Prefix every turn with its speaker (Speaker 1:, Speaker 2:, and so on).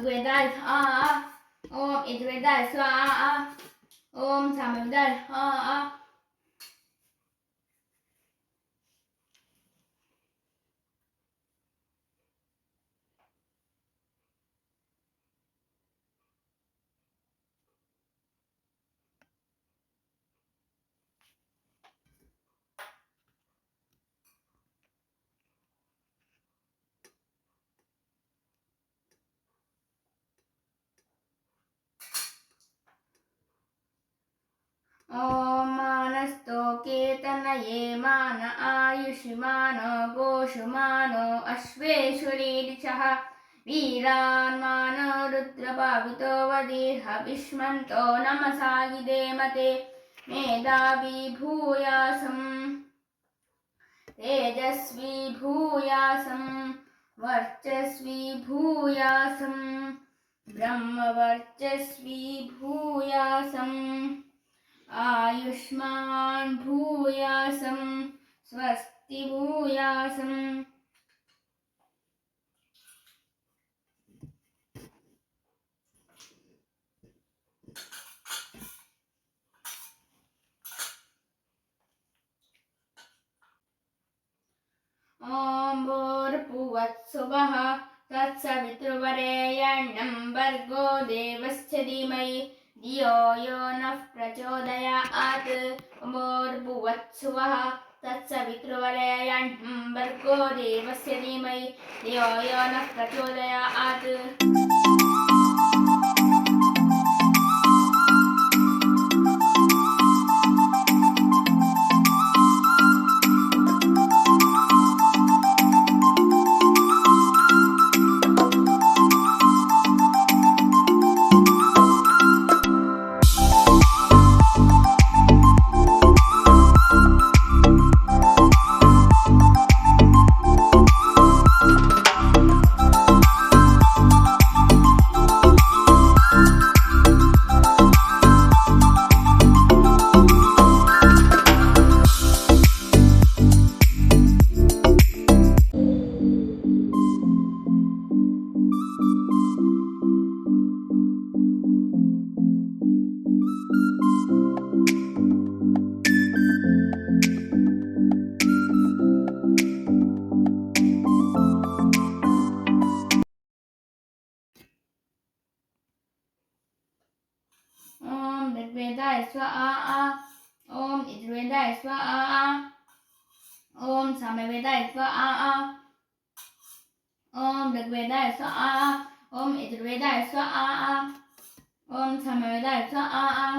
Speaker 1: ऋग्वेदाय स्वाहा ओम यजुर्वेदाय स्वाहा ओम सामवेदाय स्वाहा ओम मानस्तो केतनये मान आयुष्मान गोषुमान अश्वेश्वरीरिचः वीरान् मान रुद्रपावितो वदेह विष्मन्तो नमसागिदे मते मेधावी भूयासं तेजस्वी भूयासं वर्चस्वी भूयासं ब्रह्मवर्चस्वी भूयासं आयुष्मान भूयासं स्वस्ति भूयासं ओम भूर्भुवत्सुवः तत्सवितुर्वरेण्यं भर्गो देवस्य धीमहि धियो यो नः प्रचोदयात् भूर्भुवत्सुवः तत्सवितुर्वरेण्यं भर्गो देवस्य धीमहि धियो यो नः प्रचोदयात् ओम ऋग्वेदाय स्वाहा ओम यजुर्वेदाय स्वाहा ओम सामवेदाय स्वाहा ओम ऋग्वेदाय स्वाहा ओम यजुर्वेदाय स्वाहा ओम सामवेदाय स्वाहा